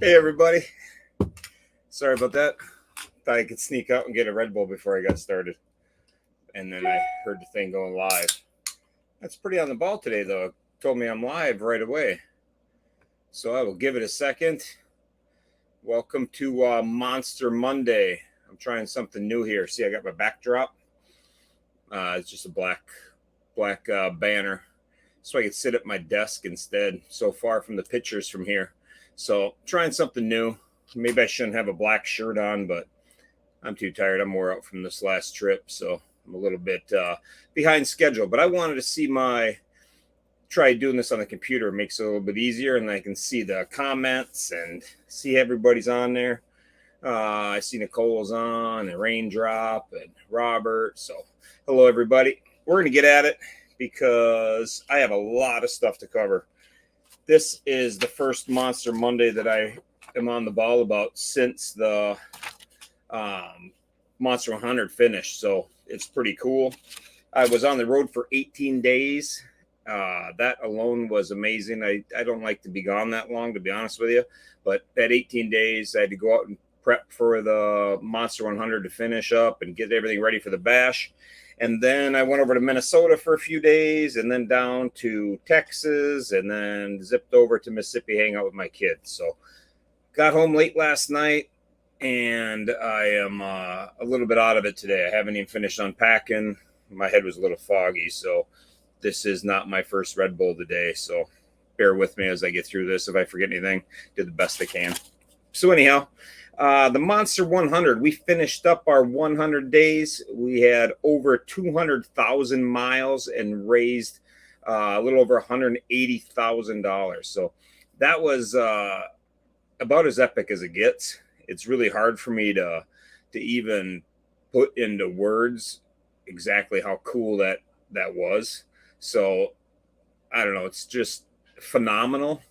Hey everybody, sorry about that. Thought I could sneak out and get a Red Bull before I got started, and then I heard the thing going live. That's pretty on the ball today, though. It told me I'm live right away, so I will give it a second. Welcome to Monster Monday. I'm trying something new here. See, I got my backdrop. It's just a black banner, so I could sit at my desk instead. So far from the pictures from here, so trying something new. Maybe I shouldn't have a black shirt on, but I'm too tired. I'm wore out from this last trip, so I'm a little bit behind schedule. But I wanted to try doing this on the computer. It makes it a little bit easier, and I can see the comments and see everybody's on there. I see Nicole's on, and Raindrop, and Robert. So hello, everybody. We're going to get at it because I have a lot of stuff to cover. This is the first Monster Monday that I am on the ball about since the Monster 100 finished, so it's pretty cool. I was on the road for 18 days. That alone was amazing. I don't like to be gone that long, to be honest with you, but that 18 days, I had to go out and prep for the Monster 100 to finish up and get everything ready for the bash. And then I went over to Minnesota for a few days, and then down to Texas, and then zipped over to Mississippi, hang out with my kids. So got home late last night, and I am a little bit out of it today. I haven't even finished unpacking. My head was a little foggy, so this is not my first Red Bull today. So bear with me as I get through this. If I forget anything, do the best I can. So anyhow, the Monster 100, we finished up our 100 days. We had over 200,000 miles and raised a little over $180,000. So that was about as epic as it gets. It's really hard for me to even put into words exactly how cool that was. So I don't know. It's just phenomenal.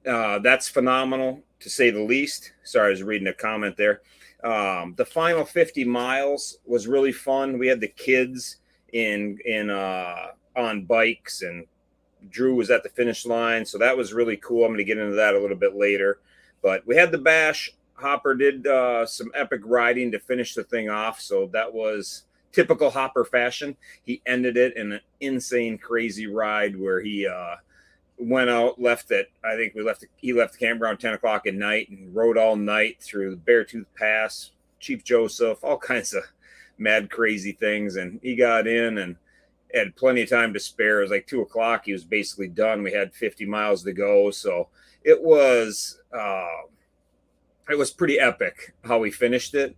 That's phenomenal, to say the least. Sorry, I was reading a comment there. The final 50 miles was really fun. We had the kids on bikes, and Drew was at the finish line, so that was really cool. I'm going to get into that a little bit later. But we had the bash. Hopper did some epic riding to finish the thing off, so that was typical Hopper fashion. He ended it in an insane, crazy ride where he went out, he left the camp around 10 o'clock at night and rode all night through the Beartooth Pass, Chief Joseph, all kinds of mad, crazy things. And he got in and had plenty of time to spare. It was like 2 o'clock. He was basically done. We had 50 miles to go. So it was pretty epic how we finished it.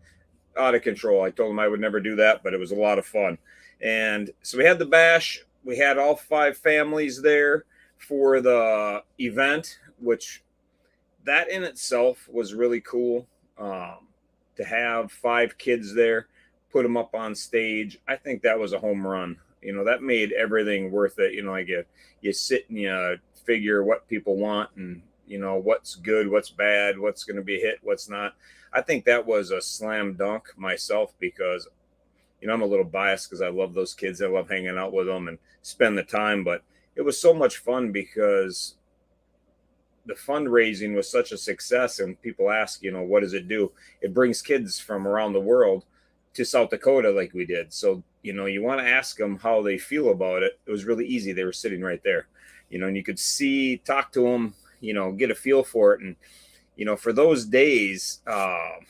Out of control. I told him I would never do that, but it was a lot of fun. And so we had the bash. We had all 5 families there for the event, which that in itself was really cool. To have 5 kids there, put them up on stage, I think that was a home run. That made everything worth it. Like you sit and you figure what people want, and what's good, what's bad, what's going to be a hit, what's not. I think that was a slam dunk myself, because I'm a little biased because I love those kids. I love hanging out with them and spend the time, but it was so much fun because the fundraising was such a success. And people ask, what does it do? It brings kids from around the world to South Dakota like we did. So, you want to ask them how they feel about it. It was really easy. They were sitting right there, and you could talk to them, get a feel for it. And, for those days, they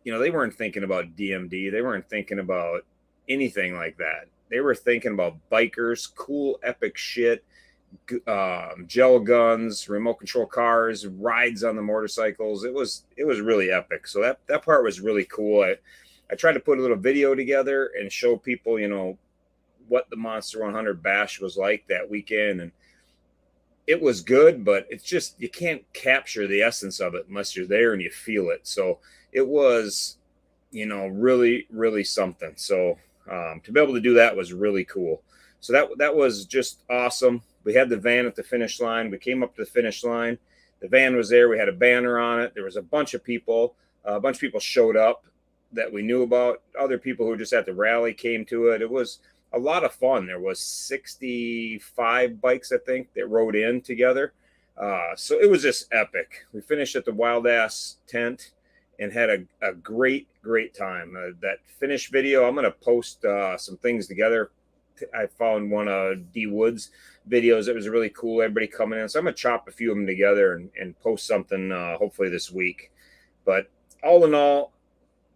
weren't thinking about DMD. They weren't thinking about anything like that. They were thinking about bikers, cool, epic shit, gel guns, remote control cars, rides on the motorcycles. It was really epic. So that part was really cool. I tried to put a little video together and show people, what the Monster 100 bash was like that weekend. And it was good, but it's just, you can't capture the essence of it unless you're there and you feel it. So it was, really, really something. So to be able to do that was really cool. So that was just awesome. We had the van at the finish line. We came up to the finish line. The van was there. We had a banner on it. There was a bunch of people. A bunch of people showed up that we knew about. Other people who were just at the rally came to it. It was a lot of fun. There was 65 bikes, I think, that rode in together. So it was just epic. We finished at the Wild Ass tent and had a great, great time. That finished video, I'm going to post some things together. I found one of D Woods videos that was really cool. Everybody coming in. So I'm going to chop a few of them together and post something hopefully this week. But all in all,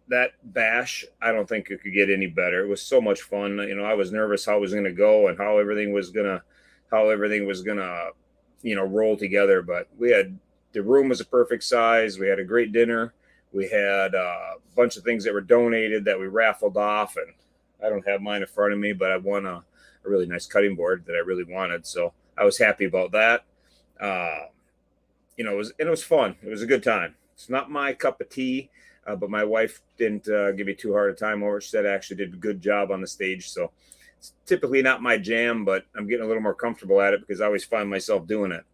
that bash, I don't think it could get any better. It was so much fun. You know, I was nervous how it was going to go and how everything was going to, you know, roll together. But the room was a perfect size. We had a great dinner. We had a bunch of things that were donated that we raffled off. And I don't have mine in front of me, but I won a really nice cutting board that I really wanted. So I was happy about that. You know, it was fun. It was a good time. It's not my cup of tea. But my wife didn't give me too hard a time over. She said I actually did a good job on the stage. So it's typically not my jam, but I'm getting a little more comfortable at it because I always find myself doing it.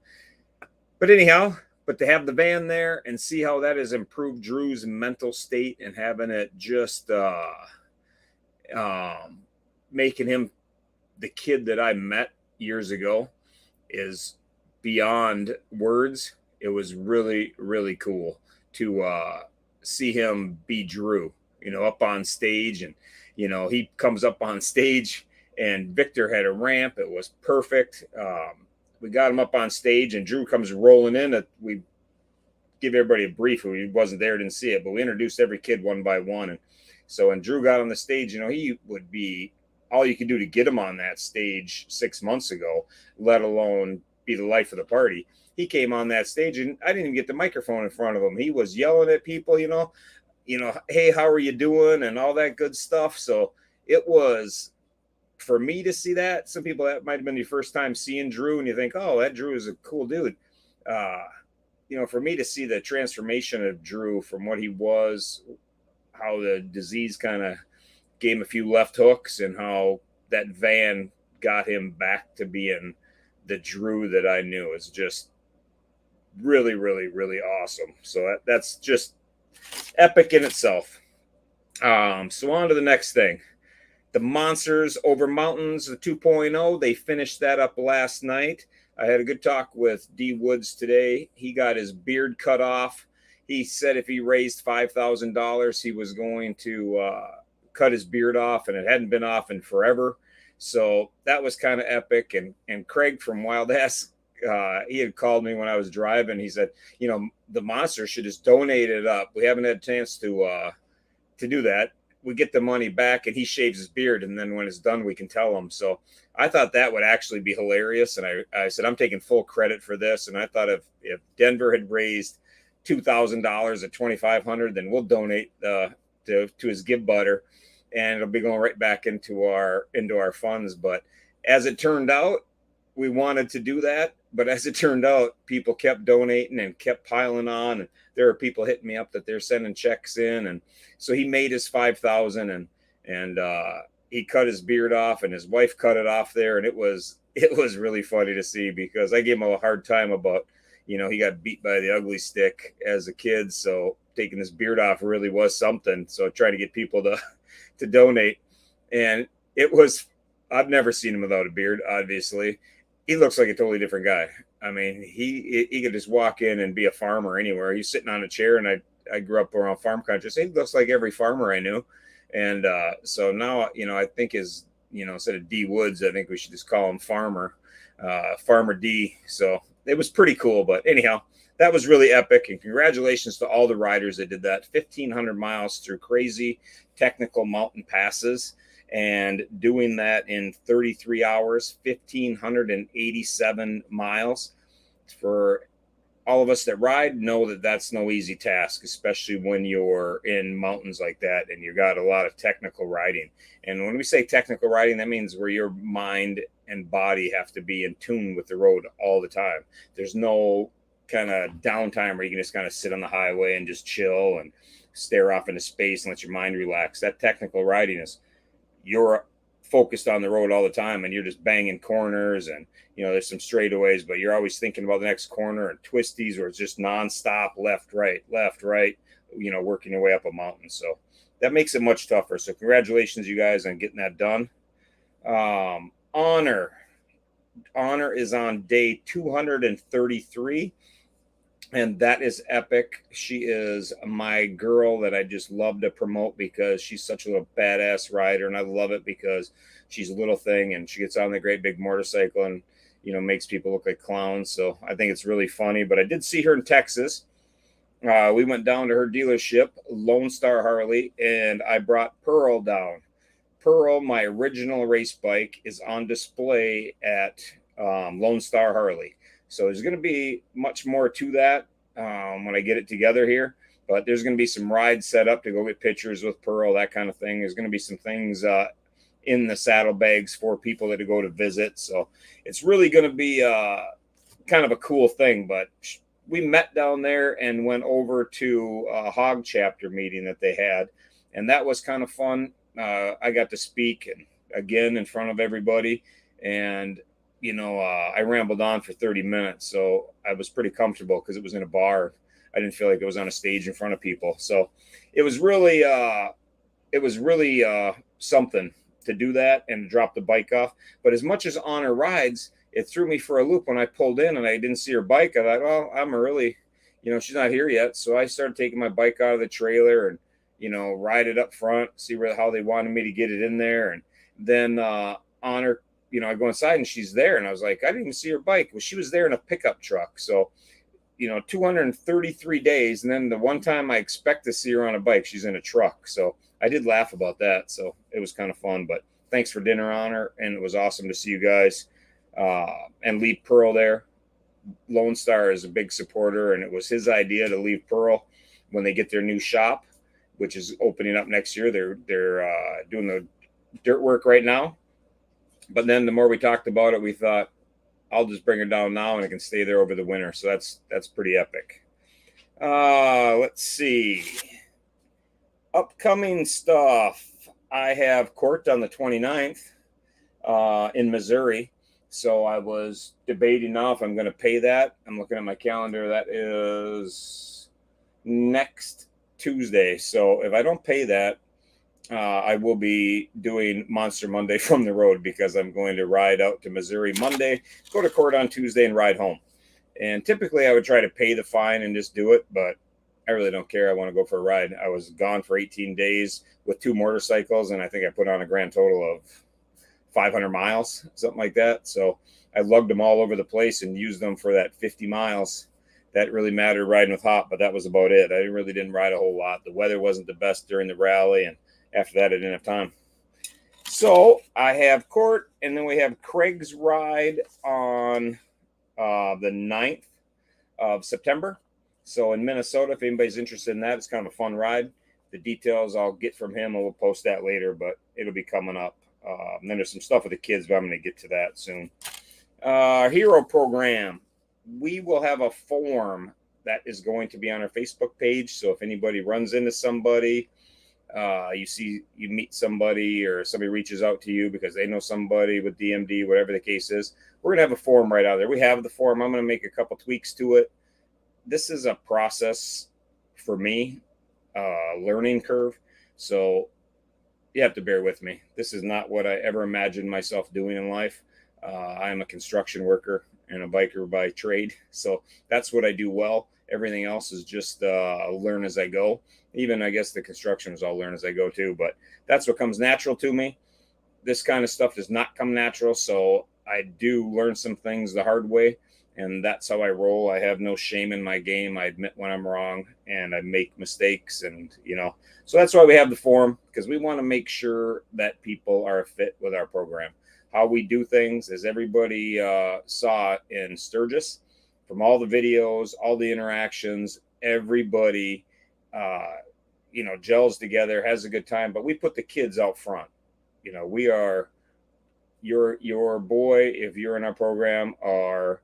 But anyhow, to have the van there and see how that has improved Drew's mental state and having it just making him the kid that I met years ago is beyond words. It was really, really cool to see him be Drew, you know, up on stage. And, you know, he comes up on stage and Victor had a ramp. It was perfect. We got him up on stage and Drew comes rolling in. We give everybody a brief who wasn't there, didn't see it, but we introduced every kid one by one. And so when Drew got on the stage, you know, he would be all you could do to get him on that stage 6 months ago, let alone be the life of the party. He came on that stage and I didn't even get the microphone in front of him. He was yelling at people, you know, hey, how are you doing? And all that good stuff. So it was, for me to see that, some people, that might have been your first time seeing Drew and you think, oh, that Drew is a cool dude. You know, for me to see the transformation of Drew from what he was, how the disease kind of gave him a few left hooks and how that van got him back to being the Drew that I knew is just really, really, really awesome. So that's just epic in itself. So on to the next thing. The Monsters Over Mountains, the 2.0, they finished that up last night. I had a good talk with D Woods today. He got his beard cut off. He said if he raised $5,000, he was going to cut his beard off, and it hadn't been off in forever. So that was kind of epic. And Craig from Wild Ass, he had called me when I was driving. He said, you know, the Monster should just donate it up. We haven't had a chance to do that. We get the money back and he shaves his beard. And then when it's done, we can tell him. So I thought that would actually be hilarious. And I said, I'm taking full credit for this. And I thought if Denver had raised $2,000 at $2,500, then we'll donate to his Give Butter, and it'll be going right back into our funds. But as it turned out, we wanted to do that, but as it turned out, people kept donating and kept piling on, and there are people hitting me up that they're sending checks in, and so he made his 5,000, and he cut his beard off, and his wife cut it off there, and it was really funny to see because I gave him a hard time about, you know, he got beat by the ugly stick as a kid, so taking his beard off really was something. So trying to get people to donate, and it was, I've never seen him without a beard. Obviously, he looks like a totally different guy. I mean, he could just walk in and be a farmer anywhere. He's sitting on a chair, and I grew up around farm country, so he looks like every farmer I knew. And so now, you know, I think his, you know, instead of D Woods, I think we should just call him Farmer D. So it was pretty cool. But anyhow, that was really epic. And congratulations to all the riders that did that. 1,500 miles through crazy technical mountain passes, and doing that in 33 hours, 1,587 miles. For all of us that ride, know that that's no easy task, especially when you're in mountains like that and you got a lot of technical riding. And when we say technical riding, that means where your mind and body have to be in tune with the road all the time. There's no kind of downtime where you can just kind of sit on the highway and just chill and stare off into space and let your mind relax. That technical riding is, you're focused on the road all the time, and you're just banging corners, and, you know, there's some straightaways, but you're always thinking about the next corner, and twisties, or it's just nonstop left, right, you know, working your way up a mountain. So that makes it much tougher. So congratulations, you guys, on getting that done. Honor is on day 233, and that is epic. She is my girl that I just love to promote because she's such a little badass rider, and I love it because she's a little thing and she gets on the great big motorcycle and makes people look like clowns. So I think it's really funny. But I did see her in Texas. We went down to her dealership, Lone Star Harley, and I brought Pearl down. Pearl, my original race bike, is on display at Lone Star Harley. So there's going to be much more to that when I get it together here. But there's going to be some rides set up to go get pictures with Pearl, that kind of thing. There's going to be some things in the saddlebags for people that go to visit. So it's really going to be kind of a cool thing. But we met down there and went over to a hog chapter meeting that they had. And that was kind of fun. I got to speak again in front of everybody. And I rambled on for 30 minutes, so I was pretty comfortable because it was in a bar. I didn't feel like it was on a stage in front of people. So it was really something to do that and drop the bike off. But as much as Honor rides, it threw me for a loop when I pulled in and I didn't see her bike. I thought, well, I'm early, she's not here yet. So I started taking my bike out of the trailer and, ride it up front, see how they wanted me to get it in there. And then Honor, I go inside and she's there. And I was like, I didn't even see her bike. Well, she was there in a pickup truck. So, 233 days. And then the one time I expect to see her on a bike, she's in a truck. So I did laugh about that. So it was kind of fun. But thanks for dinner, Honor. And it was awesome to see you guys and leave Pearl there. Lone Star is a big supporter. And it was his idea to leave Pearl when they get their new shop, which is opening up next year. They're doing the dirt work right now. But then the more we talked about it, we thought, I'll just bring her down now and I can stay there over the winter. So that's pretty epic. Let's see. Upcoming stuff. I have court on the 29th in Missouri. So I was debating now if I'm going to pay that. I'm looking at my calendar. That is next Tuesday. So if I don't pay that, I will be doing Monster Monday from the road because I'm going to ride out to Missouri Monday, go to court on Tuesday, and ride home. And typically I would try to pay the fine and just do it, but I really don't care. I want to go for a ride. I was gone for 18 days with 2 motorcycles, and I think I put on a grand total of 500 miles, something like that. So I lugged them all over the place and used them for that 50 miles. That really mattered riding with Hop, but that was about it. I really didn't ride a whole lot. The weather wasn't the best during the rally, and after that, I didn't have time. So I have court, and then we have Craig's ride on the 9th of September. So in Minnesota, if anybody's interested in that, it's kind of a fun ride. The details I'll get from him, and we'll post that later, but it'll be coming up. And then there's some stuff with the kids, but I'm going to get to that soon. Hero program. We will have a form that is going to be on our Facebook page. So if anybody runs into somebody, you meet somebody or somebody reaches out to you because they know somebody with DMD, whatever the case is, we're going to have a form right out there. We have the form. I'm going to make a couple tweaks to it. This is a process for me, learning curve. So you have to bear with me. This is not what I ever imagined myself doing in life. I'm a construction worker and a biker by trade. So that's what I do well. Everything else is just learn as I go. Even I guess the construction is all learn as I go too, but that's what comes natural to me. This kind of stuff does not come natural. So I do learn some things the hard way, and that's how I roll. I have no shame in my game. I admit when I'm wrong and I make mistakes, and so that's why we have the forum, because we want to make sure that people are a fit with our program. How we do things, as everybody saw in Sturgis, from all the videos, all the interactions, everybody gels together, has a good time, but we put the kids out front. We are your boy, if you're in our program, are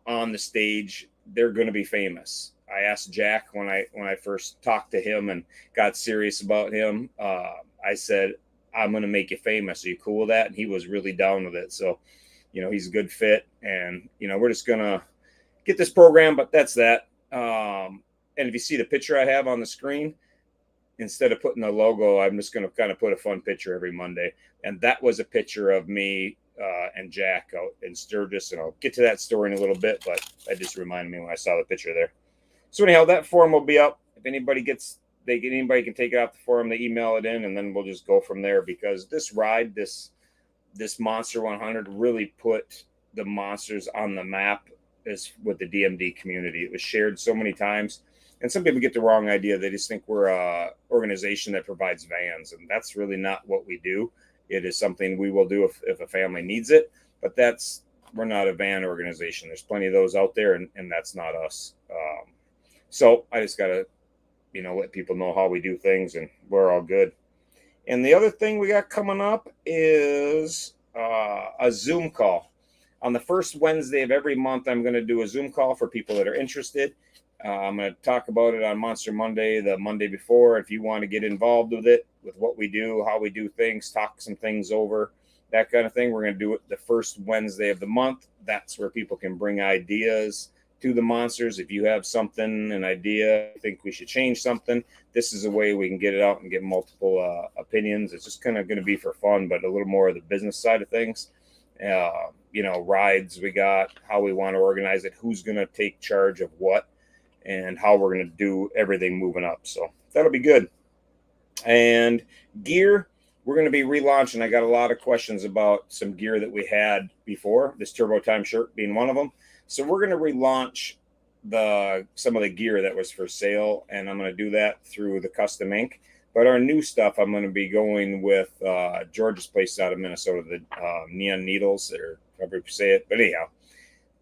on the stage, they're going to be famous. I asked Jack when I first talked to him and got serious about him, I said, I'm going to make you famous. Are you cool with that? And he was really down with it. So he's a good fit, and we're just going to get this program, but that's that. And if you see the picture I have on the screen, instead of putting the logo, I'm just going to kind of put a fun picture every Monday. And that was a picture of me and Jack out in Sturgis. And I'll get to that story in a little bit, but that just reminded me when I saw the picture there. So anyhow, that forum will be up. If anybody can take it off the forum, they email it in, and then we'll just go from there, because this ride, this Monster 100 really put the Monsters on the map is with the DMD community. It was shared so many times, and some people get the wrong idea. They just think we're a organization that provides vans, and that's really not what we do. It is something we will do if a family needs it, but we're not a van organization. There's plenty of those out there, and that's not us. So I just got to, let people know how we do things, and we're all good. And the other thing we got coming up is a Zoom call. On the first Wednesday of every month, I'm going to do a Zoom call for people that are interested. I'm going to talk about it on Monster Monday, the Monday before. If you want to get involved with it, with what we do, how we do things, talk some things over, that kind of thing, we're going to do it the first Wednesday of the month. That's where people can bring ideas to the Monsters. If you have something, an idea, think we should change something, this is a way we can get it out and get multiple opinions. It's just kind of going to be for fun, but a little more of the business side of things. Rides we got, how we want to organize it, who's going to take charge of what, and how we're going to do everything moving up. So that'll be good. And gear, we're going to be relaunching. I got a lot of questions about some gear that we had before, this Turbo Time shirt being one of them. So we're going to relaunch some of the gear that was for sale, and I'm going to do that through the Custom Ink. But our new stuff, I'm going to be going with George's place out of Minnesota, the Neon Needles, or however you say it. But anyhow,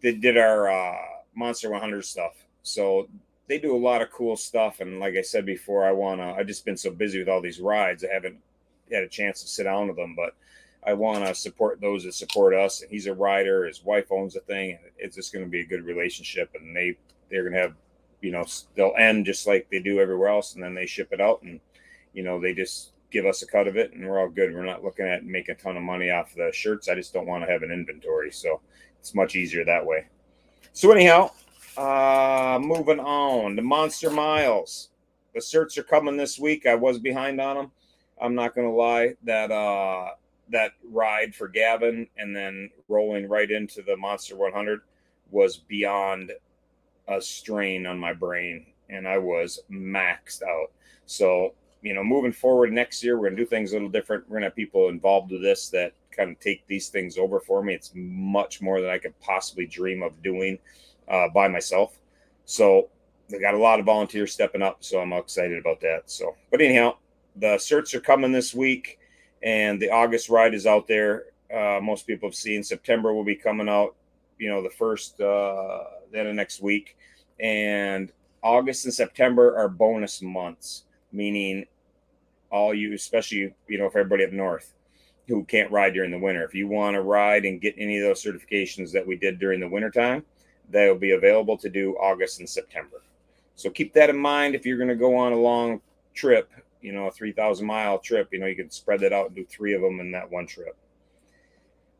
they did our Monster 100 stuff. So they do a lot of cool stuff. And like I said before, I've just been so busy with all these rides, I haven't had a chance to sit down with them. But I want to support those that support us. And he's a rider. His wife owns the thing. And it's just going to be a good relationship. And they're going to have, they'll end just like they do everywhere else. And then they ship it out, and they just give us a cut of it, and we're all good. We're not looking at making a ton of money off the shirts. I just don't want to have an inventory. So it's much easier that way. So anyhow, moving on, the Monster Miles. The certs are coming this week. I was behind on them. I'm not going to lie. That ride for Gavin and then rolling right into the Monster 100 was beyond a strain on my brain, and I was maxed out. So moving forward next year, we're going to do things a little different. We're going to have people involved with this that kind of take these things over for me. It's much more than I could possibly dream of doing by myself. So they got a lot of volunteers stepping up, so I'm excited about that. So, but anyhow, the certs are coming this week, and the August ride is out there. Most people have seen. September will be coming out, the first, then of next week. And August and September are bonus months, meaning all you, especially, for everybody up north who can't ride during the winter. If you want to ride and get any of those certifications that we did during the wintertime, they'll be available to do August and September. So keep that in mind. If you're going to go on a long trip, a 3,000-mile trip, you can spread that out and do 3 of them in that one trip.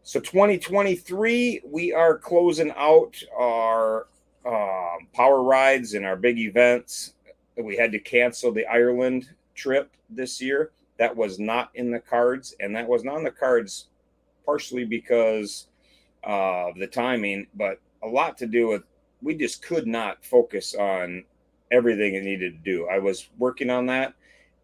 So 2023, we are closing out our power rides and our big events. We had to cancel the Ireland trip this year. That was not in the cards, and that was not in the cards partially because of the timing, but a lot to do with we just could not focus on everything it needed to do. I was working on that,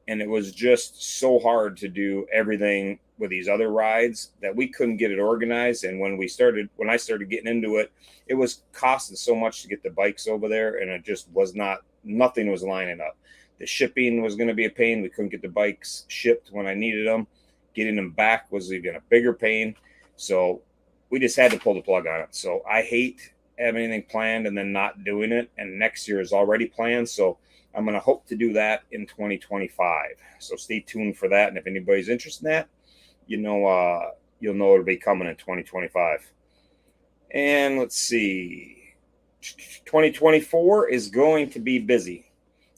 and it was just so hard to do everything with these other rides that we couldn't get it organized. And when I started getting into it, it was costing so much to get the bikes over there, and it just was nothing was lining up. The shipping was going to be a pain. We couldn't get the bikes shipped when I needed them. Getting them back was even a bigger pain. So we just had to pull the plug on it. So I hate having anything planned and then not doing it. And next year is already planned. So I'm going to hope to do that in 2025. So stay tuned for that. And if anybody's interested in that, you'll know it'll be coming in 2025. And let's see. 2024 is going to be busy.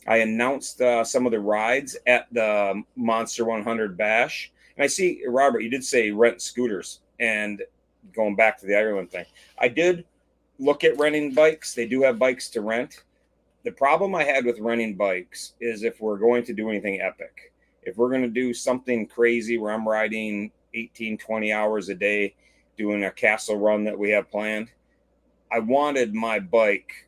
I announced some of the rides at the Monster 100 Bash. And I see, Robert, you did say rent scooters. And going back to the Ireland thing, I did look at renting bikes. They do have bikes to rent. The problem I had with renting bikes is if we're going to do anything epic, if we're going to do something crazy where I'm riding 18, 20 hours a day doing a castle run that we have planned, I wanted my bike,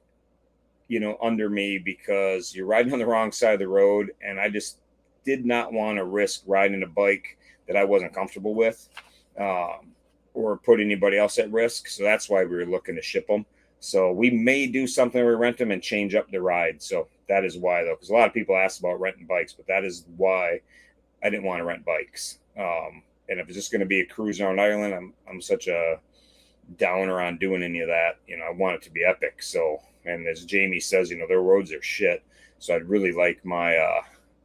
under me, because you're riding on the wrong side of the road. And I just did not want to risk riding a bike that I wasn't comfortable with, or put anybody else at risk. So that's why we were looking to ship them. So we may do something where we rent them and change up the ride. So that is why, though, because a lot of people ask about renting bikes, but that is why I didn't want to rent bikes. And if it's just going to be a cruise around Ireland, I'm such a downer on doing any of that. I want it to be epic. So, and as Jamie says, their roads are shit. So I'd really like my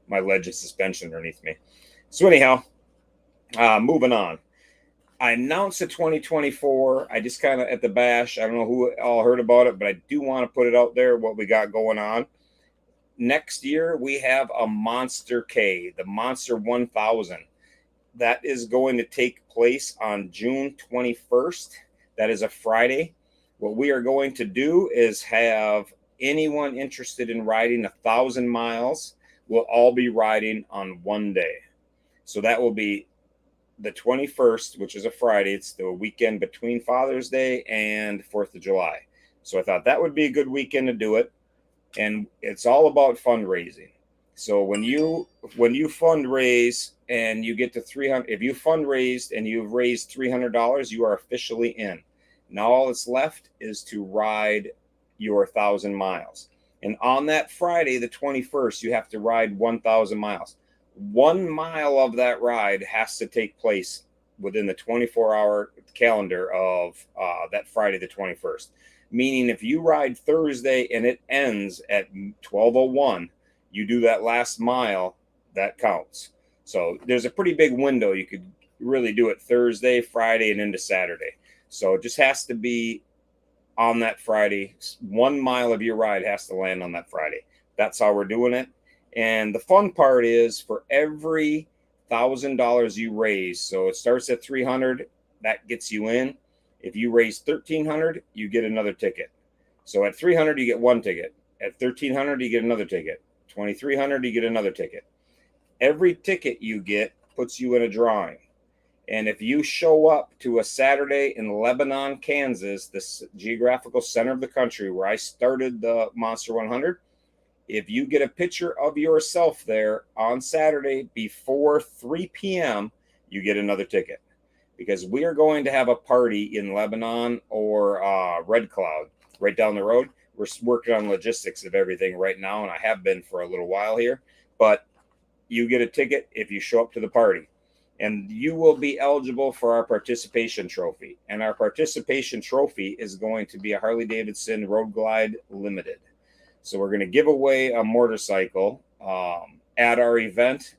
my Legend suspension underneath me. So anyhow, moving on. I announced the 2024. I just kind of at the bash. I don't know who all heard about it, but I do want to put it out there what we got going on. Next year, we have a Monster K, the Monster 1000. That is going to take place on June 21st. That is a Friday. What we are going to do is have anyone interested in riding 1,000 miles will all be riding on one day. So that will be the 21st, which is a Friday. It's the weekend between Father's Day and 4th of July. So I thought that would be a good weekend to do it. And it's all about fundraising. So when you fundraise and you get to 300, if you fundraised and you've raised $300, you are officially in. Now all that's left is to ride your 1,000 miles. And on that Friday, the 21st, you have to ride 1,000 miles. 1 mile of that ride has to take place within the 24-hour calendar of that Friday, the 21st. Meaning if you ride Thursday and it ends at 12:01, you do that last mile, that counts. So there's a pretty big window. You could really do it Thursday, Friday, and into Saturday. So it just has to be on that Friday. 1 mile of your ride has to land on that Friday. That's how we're doing it. And the fun part is for every $1,000 you raise, so it starts at 300, that gets you in. If you raise 1,300, you get another ticket. So at 300, you get one ticket. At 1,300, you get another ticket. 2,300, you get another ticket. Every ticket you get puts you in a drawing. And if you show up to a Saturday in Lebanon, Kansas, the geographical center of the country where I started the Monster 100, if you get a picture of yourself there on Saturday before 3 p.m., you get another ticket. Because we are going to have a party in Lebanon or Red Cloud right down the road. We're working on logistics of everything right now, and I have been for a little while here. But you get a ticket if you show up to the party. And you will be eligible for our participation trophy. And our participation trophy is going to be a Harley-Davidson Road Glide Limited. So we're going to give away a motorcycle at our event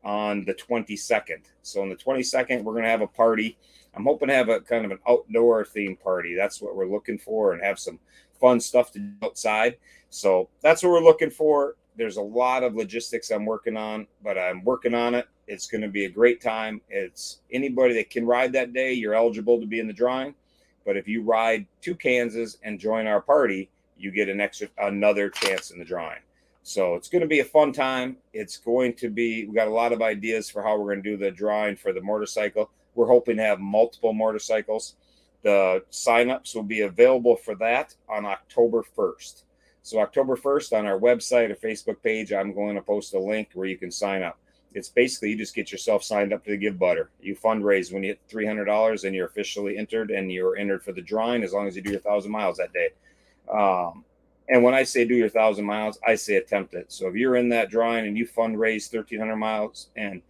on the 22nd. So on the 22nd, we're going to have a party. I'm hoping to have a kind of an outdoor theme party. That's what we're looking for, and have some fun stuff to do outside. So that's what we're looking for. There's a lot of logistics I'm working on, but I'm working on it. It's going to be a great time. It's anybody that can ride that day, you're eligible to be in the drawing. But if you ride to Kansas and join our party, you get another chance in the drawing. So it's going to be a fun time. It's going to be, we got a lot of ideas for how we're going to do the drawing for the motorcycle. We're hoping to have multiple motorcycles. The signups will be available for that on October 1st. So October 1st on our website or Facebook page, I'm going to post a link where you can sign up. It's basically, you just get yourself signed up to the Give Butter. You fundraise when you hit $300 and you're officially entered, and you're entered for the drawing as long as you do your 1,000 miles that day. And when I say do your 1,000 miles, I say attempt it. So if you're in that drawing and you fundraise 1,300 miles and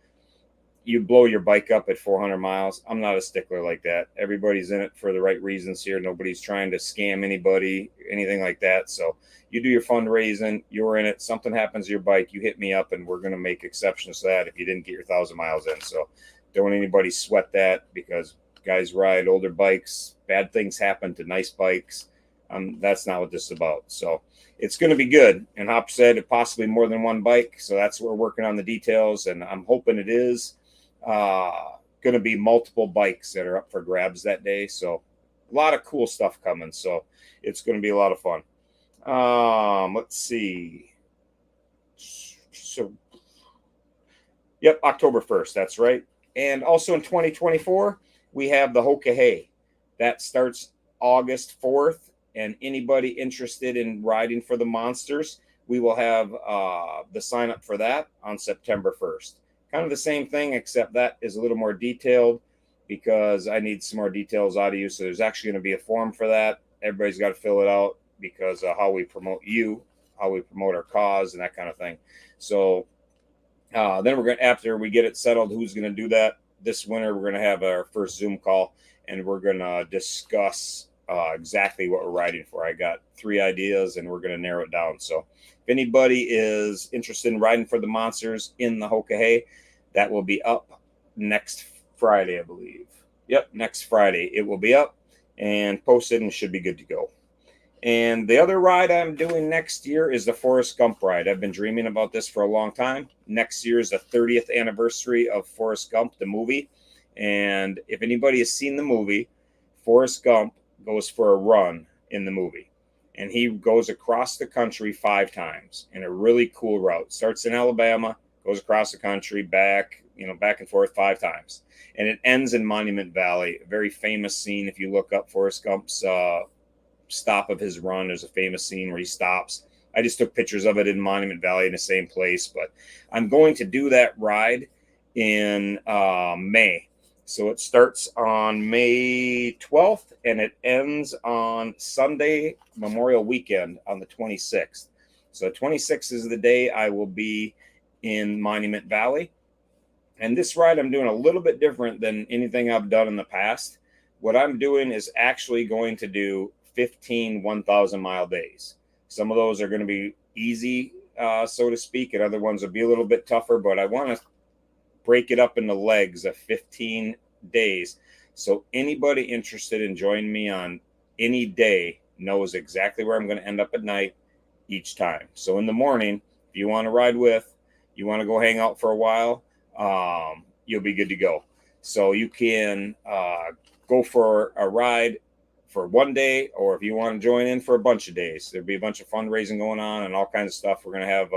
you blow your bike up at 400 miles, I'm not a stickler like that. Everybody's in it for the right reasons here. Nobody's trying to scam anybody, anything like that. So you do your fundraising, you're in it, something happens to your bike, you hit me up, and we're going to make exceptions to that if you didn't get your 1,000 miles in. So don't anybody sweat that, because guys ride older bikes. Bad things happen to nice bikes. That's not what this is about. So it's going to be good. And Hop said possibly more than one bike. So that's what we're working on the details. And I'm hoping it is going to be multiple bikes that are up for grabs that day. So a lot of cool stuff coming. So it's going to be a lot of fun. Let's see. So, yep, October 1st. That's right. And also in 2024, we have the Hoka Hay. That starts August 4th. And anybody interested in riding for the Monsters, we will have the sign up for that on September 1st. Kind of the same thing, except that is a little more detailed because I need some more details out of you. So there's actually going to be a form for that. Everybody's got to fill it out because of how we promote you, how we promote our cause, and that kind of thing. So then we're going to, after we get it settled, who's going to do that this winter, we're going to have our first Zoom call, and we're going to discuss exactly what we're riding for. I got 3 ideas, and we're going to narrow it down. So if anybody is interested in riding for the Monsters in the Hoka Hay, that will be up next Friday, I believe. Yep, next Friday. It will be up and posted and should be good to go. And the other ride I'm doing next year is the Forrest Gump ride. I've been dreaming about this for a long time. Next year is the 30th anniversary of Forrest Gump, the movie. And if anybody has seen the movie, Forrest Gump goes for a run in the movie. And he goes across the country 5 times in a really cool route. Starts in Alabama, goes across the country, back and forth 5 times. And it ends in Monument Valley, a very famous scene. If you look up Forrest Gump's stop of his run, there's a famous scene where he stops. I just took pictures of it in Monument Valley in the same place, but I'm going to do that ride in May. So it starts on May 12th and it ends on Sunday, Memorial Weekend on the 26th. So 26th is the day I will be in Monument Valley. And this ride I'm doing a little bit different than anything I've done in the past. What I'm doing is actually going to do 15 1,000-mile days. Some of those are going to be easy, so to speak, and other ones will be a little bit tougher, but I want to break it up into legs of 15 days. So anybody interested in joining me on any day knows exactly where I'm going to end up at night each time. So in the morning, if you want to ride with, you want to go hang out for a while, you'll be good to go. So you can go for a ride for one day, or if you want to join in for a bunch of days. There'll be a bunch of fundraising going on and all kinds of stuff we're going to have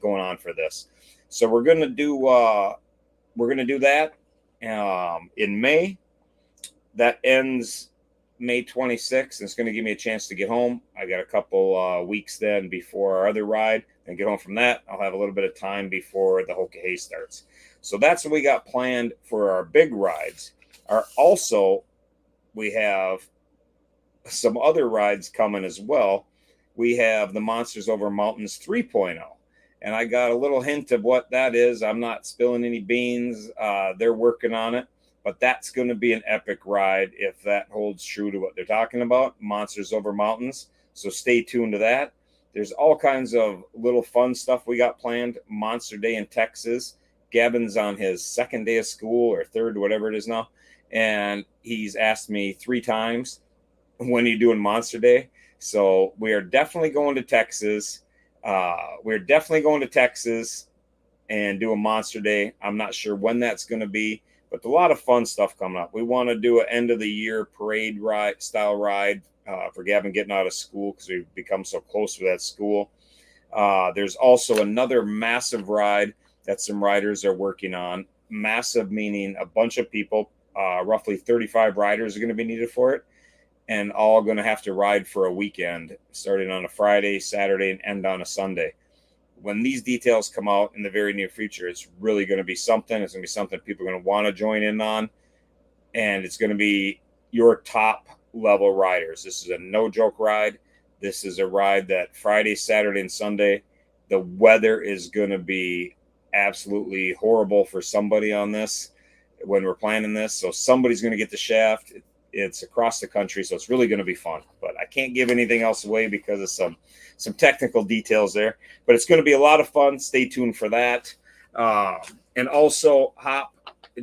going on for this. So we're going to do that in May. That ends May 26th, and it's going to give me a chance to get home. I got a couple weeks then before our other ride, and get home from that. I'll have a little bit of time before the Hoka Hay starts. So that's what we got planned for our big rides. We have some other rides coming as well. We have the Monsters Over Mountains 3.0, and I got a little hint of what that is. I'm not spilling any beans. They're working on it, but that's going to be an epic ride if that holds true to what they're talking about, Monsters Over Mountains. So stay tuned to that. There's all kinds of little fun stuff we got planned. Monster Day in Texas. Gavin's on his 2nd day of school, or 3rd, whatever it is now, and he's asked me 3 times, when are you doing Monster Day? So we are definitely going to Texas. We're definitely going to Texas and do a Monster Day. I'm not sure when that's going to be, but a lot of fun stuff coming up. We want to do an end of the year parade ride style ride for Gavin getting out of school, because we've become so close to that school. There's also another massive ride that some riders are working on. Massive meaning a bunch of people, roughly 35 riders are going to be needed for it, and all going to have to ride for a weekend, starting on a Friday, Saturday, and end on a Sunday. When these details come out in the very near future, it's really going to be something. It's going to be something people are going to want to join in on, and it's going to be your top level riders. This is a no joke ride. This is a ride that Friday, Saturday, and Sunday, the weather is going to be absolutely horrible for somebody on this when we're planning this. So somebody's going to get the shaft. It's across the country, so it's really going to be fun. But I can't give anything else away because of some technical details there. But it's going to be a lot of fun. Stay tuned for that. And also, Hop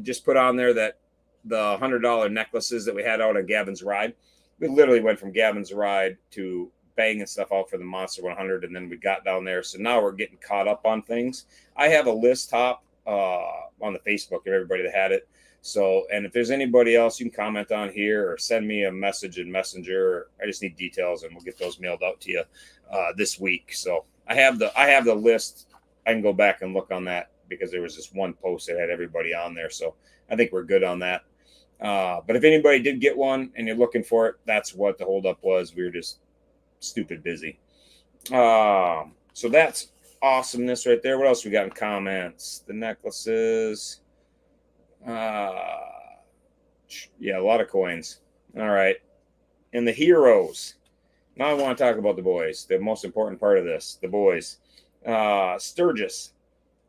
just put on there that the $100 necklaces that we had out on Gavin's ride. We literally went from Gavin's ride to banging stuff out for the Monster 100, and then we got down there. So now we're getting caught up on things. I have a list, Hop, on the Facebook of everybody that had it, So, and if there's anybody else, you can comment on here or send me a message in Messenger. I just need details, and we'll get those mailed out to you this week. So I have the list. I can go back and look on that because there was this one post that had everybody on there. So I think we're good on that. But if anybody did get one and you're looking for it, that's what the holdup was. We were just stupid busy. So that's awesomeness right there. What else we got in comments? The necklaces. Yeah, a lot of coins. All right. And the heroes. Now I want to talk about the boys. The most important part of this, the boys. Sturgis.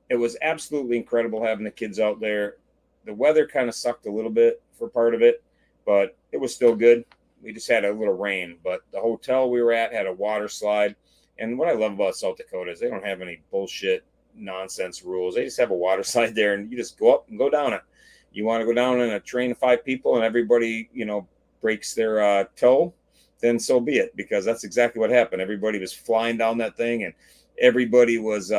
It was absolutely incredible having the kids out there. The weather kind of sucked a little bit for part of it, but it was still good. We just had a little rain, but the hotel we were at had a water slide. And what I love about South Dakota is they don't have any bullshit nonsense rules. They just have a water slide there, and you just go up and go down it. You want to go down in a train of 5 people and everybody, breaks their toe, then so be it, because that's exactly what happened. Everybody was flying down that thing, and everybody was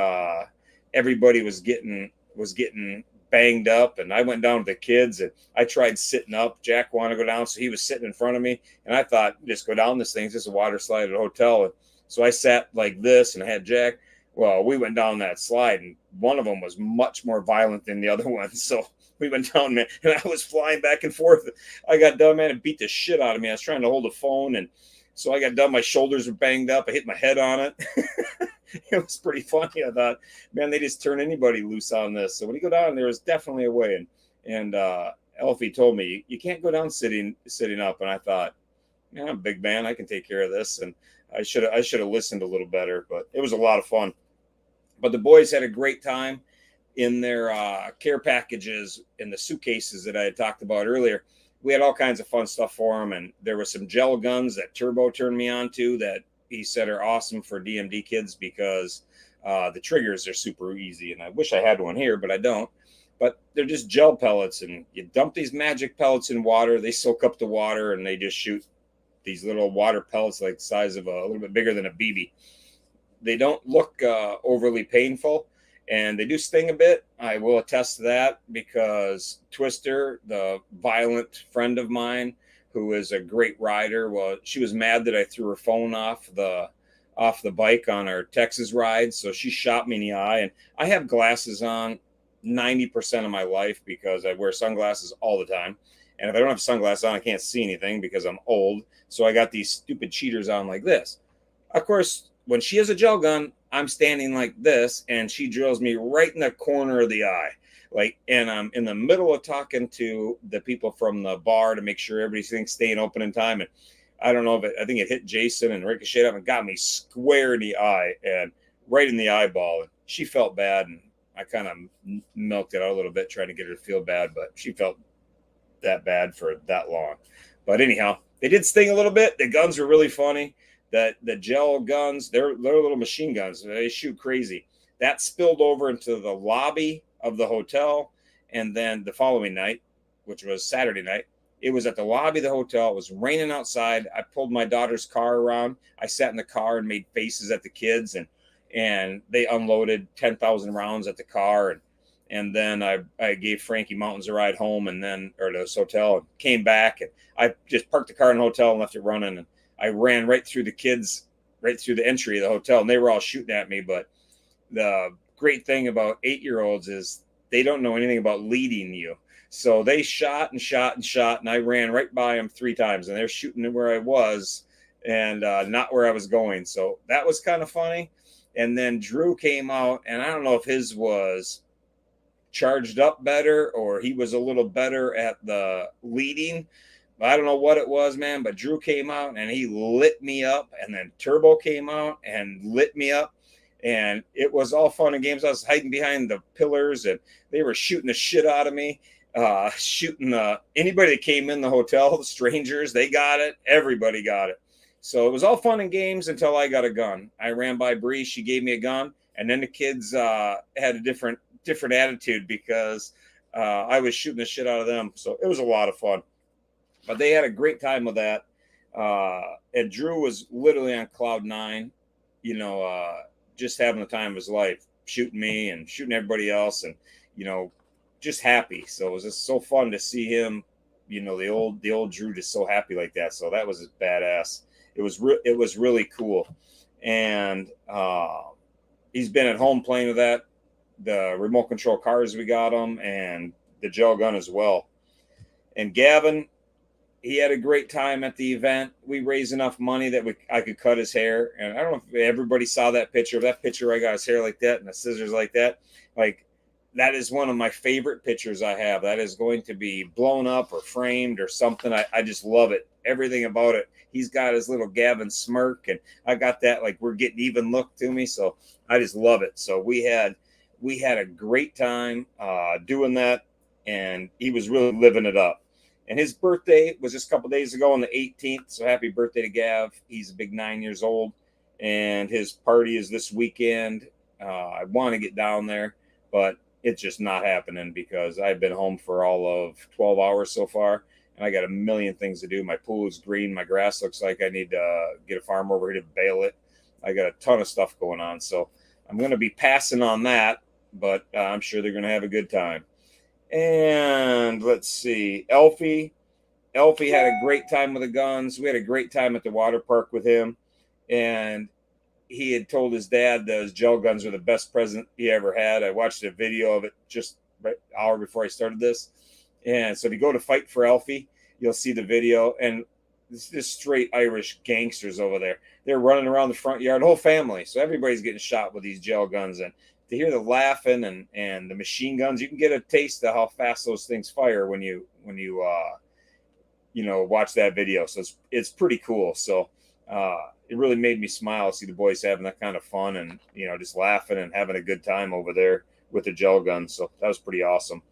getting banged up. And I went down with the kids, and I tried sitting up. Jack wanted to go down, so he was sitting in front of me, and I thought, just go down this thing. It's just a water slide at a hotel. And so I sat like this and I had Jack. Well, we went down that slide, and one of them was much more violent than the other one. So we went down, man, and I was flying back and forth. I got done, man, and beat the shit out of me. I was trying to hold the phone, and so I got done. My shoulders were banged up. I hit my head on it. It was pretty funny. I thought, man, they just turn anybody loose on this. So when you go down, there was definitely a way. And Elfie told me, you can't go down sitting up. And I thought, man, I'm a big man. I can take care of this. And I should have listened a little better, but it was a lot of fun. But the boys had a great time in their care packages in the suitcases that I had talked about earlier. We had all kinds of fun stuff for them, and there were some gel guns that Turbo turned me on to that he said are awesome for DMD kids because the triggers are super easy. And I wish I had one here, but I don't. But they're just gel pellets, and you dump these magic pellets in water. They soak up the water, and they just shoot these little water pellets like the size of a little bit bigger than a BB. They don't look overly painful, and they do sting a bit. I will attest to that because Twister, the violent friend of mine, who is a great rider, well, she was mad that I threw her phone off the bike on our Texas ride, so she shot me in the eye. And I have glasses on 90% of my life because I wear sunglasses all the time. And if I don't have sunglasses on, I can't see anything because I'm old. So I got these stupid cheaters on like this. Of course, when she has a gel gun, I'm standing like this, and she drills me right in the corner of the eye. And I'm in the middle of talking to the people from the bar to make sure everything's staying open in time. And I don't know if I think it hit Jason and ricocheted up and got me square in the eye and right in the eyeball. And she felt bad, and I kind of milked it out a little bit, trying to get her to feel bad, but she felt that bad for that long. But anyhow, they did sting a little bit. The guns were really funny. The gel guns, they're little machine guns. They shoot crazy. That spilled over into the lobby of the hotel. And then the following night, which was Saturday night, it was at the lobby of the hotel. It was raining outside. I pulled my daughter's car around. I sat in the car and made faces at the kids, and they unloaded 10,000 rounds at the car. And then I gave Frankie Mountains a ride home or to this hotel, and came back, and I just parked the car in the hotel and left it running. And I ran right through the kids, right through the entry of the hotel, and they were all shooting at me. But the great thing about 8-year-olds is they don't know anything about leading you. So they shot and shot and shot, and I ran right by them 3 times, and they're shooting where I was and not where I was going. So that was kind of funny. And then Drew came out, and I don't know if his was charged up better or he was a little better at the leading. I don't know what it was, man, but Drew came out and he lit me up, and then Turbo came out and lit me up, and it was all fun and games. I was hiding behind the pillars, and they were shooting the shit out of me, shooting anybody that came in the hotel, the strangers, they got it. Everybody got it. So it was all fun and games until I got a gun. I ran by Bree, she gave me a gun, and then the kids had a different attitude because I was shooting the shit out of them. So it was a lot of fun. But they had a great time with that. And Drew was literally on cloud 9, just having the time of his life, shooting me and shooting everybody else. And, just happy. So it was just so fun to see him, the old Drew just so happy like that. So that was badass. It was really cool. And he's been at home playing with that, the remote control cars we got him, and the gel gun as well. And Gavin, he had a great time at the event. We raised enough money that I could cut his hair. And I don't know if everybody saw that picture. I got his hair like that and the scissors like that. Like, that is one of my favorite pictures I have. That is going to be blown up or framed or something. I just love it. Everything about it. He's got his little Gavin smirk, and I got that like we're getting even look to me. So I just love it. So we had a great time doing that, and he was really living it up. And his birthday was just a couple days ago on the 18th. So happy birthday to Gav. He's a big 9 years old, and his party is this weekend. I want to get down there, but it's just not happening because I've been home for all of 12 hours so far, and I got a million things to do. My pool is green. My grass looks like I need to get a farmer over here to bale it. I got a ton of stuff going on. So I'm going to be passing on that, but I'm sure they're going to have a good time. And let's see, Elfie had a great time with the guns. We had a great time at the water park with him, and he had told his dad those gel guns were the best present he ever had. I watched a video of it just an hour before I started this. And so if you go to Fight for Elfie, you'll see the video. And it's just straight Irish gangsters over there. They're running around the front yard, the whole family. So everybody's getting shot with these gel guns. And to hear the laughing and the machine guns, you can get a taste of how fast those things fire when you watch that video. So it's pretty cool. So it really made me smile to see the boys having that kind of fun and, just laughing and having a good time over there with the gel guns. So that was pretty awesome.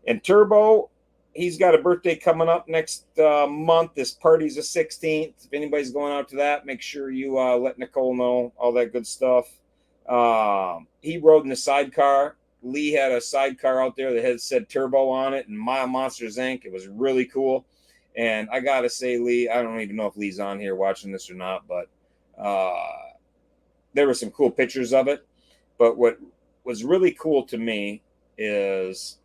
And Turbo, he's got a birthday coming up next month. This party's the 16th. If anybody's going out to that, make sure you let Nicole know, all that good stuff. He rode in the sidecar. Lee had a sidecar out there that had said Turbo on it and Mile Monsters Inc. It was really cool. And I got to say, Lee, I don't even know if Lee's on here watching this or not, but there were some cool pictures of it. But what was really cool to me is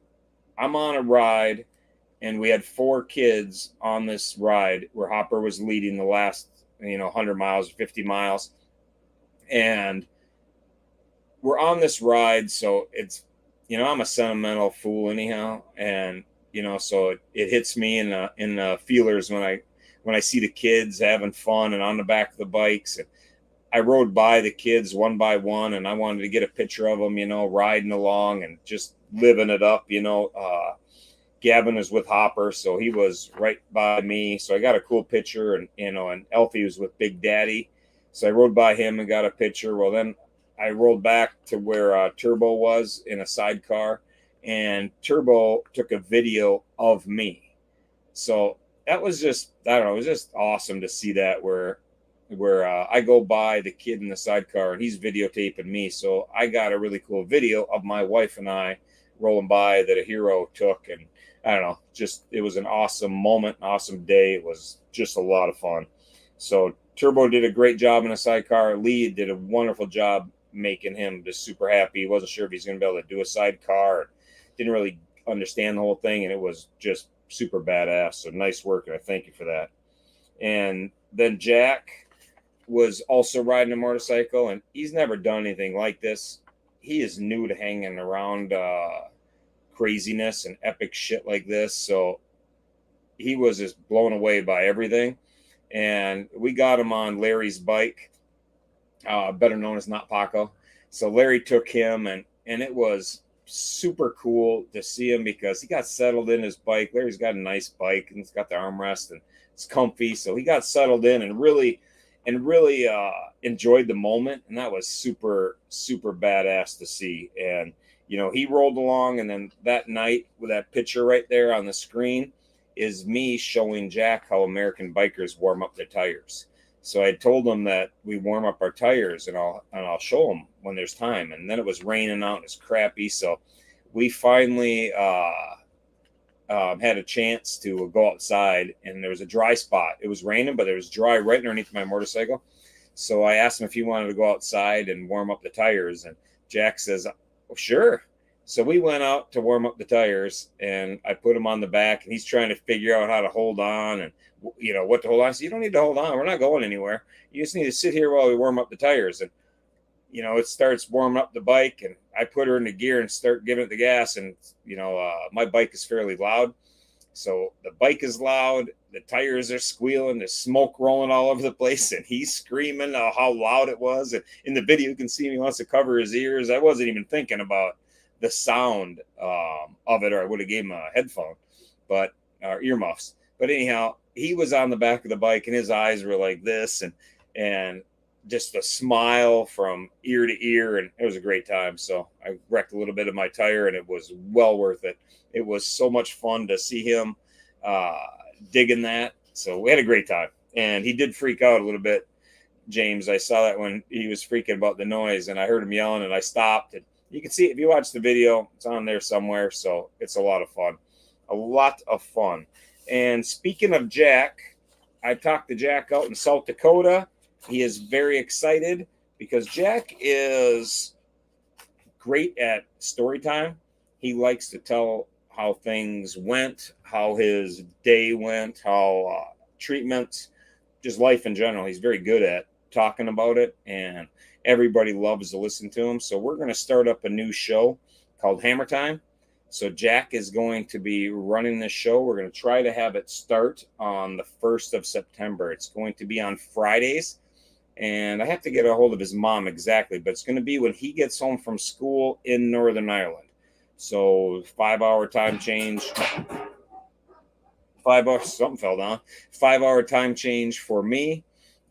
I'm on a ride, and we had 4 kids on this ride where Hopper was leading the last, 100 miles, 50 miles. And we're on this ride, so it's, I'm a sentimental fool anyhow. And so it hits me in the feelers when I see the kids having fun and on the back of the bikes. And I rode by the kids one by one, and I wanted to get a picture of them, riding along and just living it up. Gavin was with Hopper, so he was right by me. So I got a cool picture, and and Elfie was with Big Daddy, so I rode by him and got a picture. Well, then I rolled back to where Turbo was in a sidecar, and Turbo took a video of me. So that was just, I don't know, it was just awesome to see that where I go by the kid in the sidecar and he's videotaping me. So I got a really cool video of my wife and I rolling by that a hero took. And I don't know, just, it was an awesome moment, an awesome day. It was just a lot of fun. So Turbo did a great job in a sidecar. Lee did a wonderful job making him just super happy. He wasn't sure if he's going to be able to do a sidecar. Didn't really understand the whole thing, and it was just super badass. So nice work, and I thank you for that. And then Jack was also riding a motorcycle, and he's never done anything like this. He is new to hanging around craziness and epic shit like this. So he was just blown away by everything. And we got him on Larry's bike, better known as Not Paco. So Larry took him, and it was super cool to see him because he got settled in his bike. Larry's got a nice bike, and it's got the armrest, and it's comfy. So he got settled in and really enjoyed the moment. And that was super, super badass to see. And, he rolled along, and then that night with that picture right there on the screen is me showing Jack how American bikers warm up their tires. So I told him that we warm up our tires, and I'll show him when there's time. And then it was raining out and it's crappy. So we finally had a chance to go outside, and there was a dry spot. It was raining, but it was dry right underneath my motorcycle. So I asked him if he wanted to go outside and warm up the tires. And Jack says, "Oh, sure." So we went out to warm up the tires, and I put him on the back, and he's trying to figure out how to hold on and what to hold on. I said, you don't need to hold on. We're not going anywhere. You just need to sit here while we warm up the tires. And it starts warming up the bike, and I put her in the gear and start giving it the gas. And my bike is fairly loud, so the bike is loud. The tires are squealing. There's smoke rolling all over the place, and he's screaming how loud it was. And in the video, you can see he wants to cover his ears. I wasn't even thinking about the sound of it, or I would have gave him a headphone, but earmuffs. But anyhow, he was on the back of the bike, and his eyes were like this, and just a smile from ear to ear, and it was a great time. So I wrecked a little bit of my tire, and it was well worth it. It was so much fun to see him digging that. So we had a great time, and he did freak out a little bit, James. I saw that when he was freaking about the noise, and I heard him yelling, and I stopped. And you can see, if you watch the video, it's on there somewhere. So it's a lot of fun. And speaking of Jack, I talked to Jack out in South Dakota. He is very excited because Jack is great at story time. He likes to tell how things went, how his day went, how treatments, just life in general. He's very good at talking about it, and everybody loves to listen to him. So we're going to start up a new show called Hammer Time. So Jack is going to be running this show. We're going to try to have it start on the 1st of September. It's going to be on Fridays. And I have to get a hold of his mom exactly, but it's going to be when he gets home from school in Northern Ireland. So 5-hour time change. 5 hours, something fell down. 5-hour time change for me.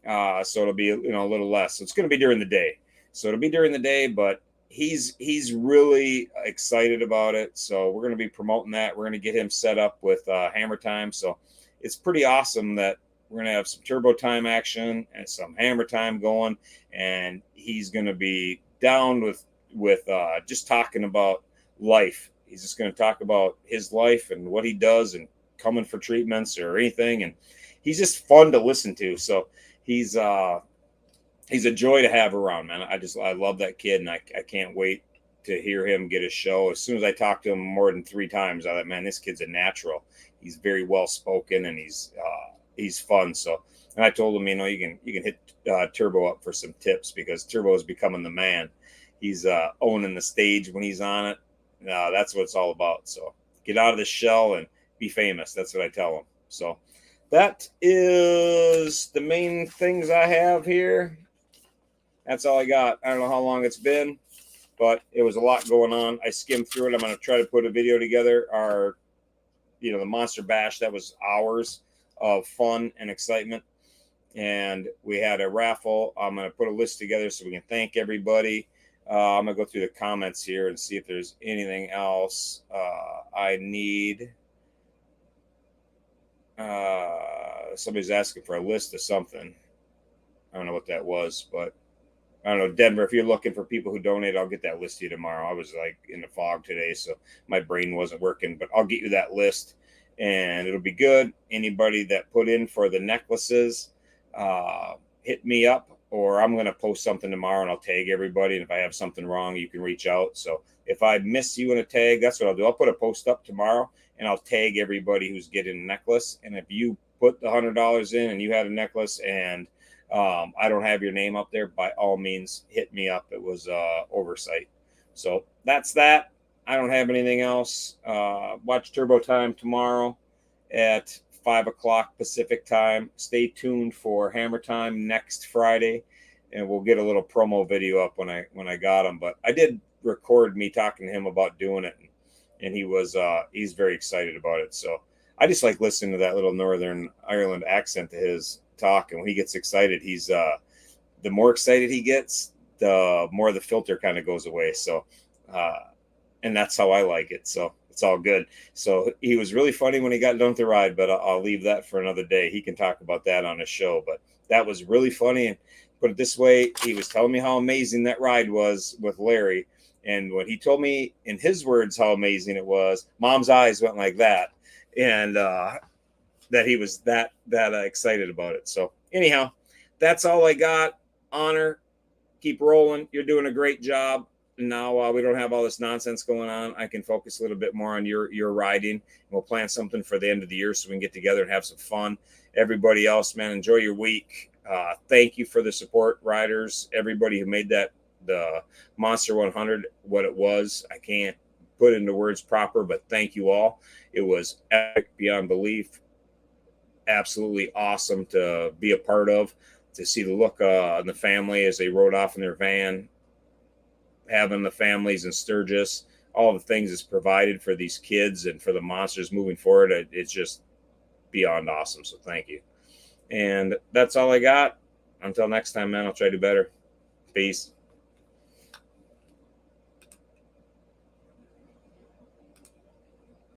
So it'll be a little less. So it's going to be during the day. So it'll be during the day, but he's really excited about it. So we're going to be promoting that. We're going to get him set up with Hammer Time. So it's pretty awesome that we're going to have some turbo time action and some hammer time going, and he's going to be down with just talking about life. He's just going to talk about his life and what he does and coming for treatments or anything. And he's just fun to listen to. So he's a joy to have around, man. I love that kid, and I can't wait to hear him get a show. As soon as I talked to him more than 3 times, I thought, man, this kid's a natural. He's very well spoken, and he's fun. So, and I told him, you can hit Turbo up for some tips, because Turbo is becoming the man. He's owning the stage when he's on it. That's what it's all about. So get out of the shell and be famous. That's what I tell him. So that is the main things I have here. That's all I got. I don't know how long it's been, but it was a lot going on. I skimmed through it. I'm going to try to put a video together. The Monster Bash, that was hours of fun and excitement. And we had a raffle. I'm going to put a list together so we can thank everybody. I'm going to go through the comments here and see if there's anything else I need. Somebody's asking for a list of something. I don't know what that was, but I don't know, Denver, if you're looking for people who donate, I'll get that list to you tomorrow. I was like in the fog today, so my brain wasn't working, but I'll get you that list, and it'll be good. Anybody that put in for the necklaces, hit me up, or I'm going to post something tomorrow and I'll tag everybody. And if I have something wrong, you can reach out. So if I miss you in a tag, that's what I'll do. I'll put a post up tomorrow and I'll tag everybody who's getting a necklace. And if you put the $100 in and you had a necklace and I don't have your name up there, by all means, hit me up. It was oversight. So that's that. I don't have anything else. Watch Turbo Time tomorrow at 5 o'clock Pacific time. Stay tuned for Hammer Time next Friday, and we'll get a little promo video up when I got him. But I did record me talking to him about doing it, and he's very excited about it. So I just like listening to that little Northern Ireland accent to his talk, and when he gets excited, he's the more excited he gets, the more the filter kind of goes away. So and that's how I like it. So it's all good. So he was really funny when he got done with the ride, but I'll leave that for another day. He can talk about that on his show, but that was really funny. And put it this way, he was telling me how amazing that ride was with Larry. And when he told me in his words how amazing it was, Mom's eyes went like that. And that he was that excited about it. So anyhow, that's all I got. Honor, keep rolling. You're doing a great job. now we don't have all this nonsense going on. I can focus a little bit more on your riding. We'll plan something for the end of the year so we can get together and have some fun. Everybody else, man, enjoy your week. Thank you for the support, riders. Everybody who made that the Monster 100 what it was. I can't put into words proper, but thank you all. It was epic beyond belief. Absolutely awesome to be a part of. To see the look on the family as they rode off in their van, having the families in Sturgis, all the things it's provided for these kids and for the monsters moving forward. It's just beyond awesome. So thank you. And that's all I got. Until next time, man, I'll try to do better. Peace.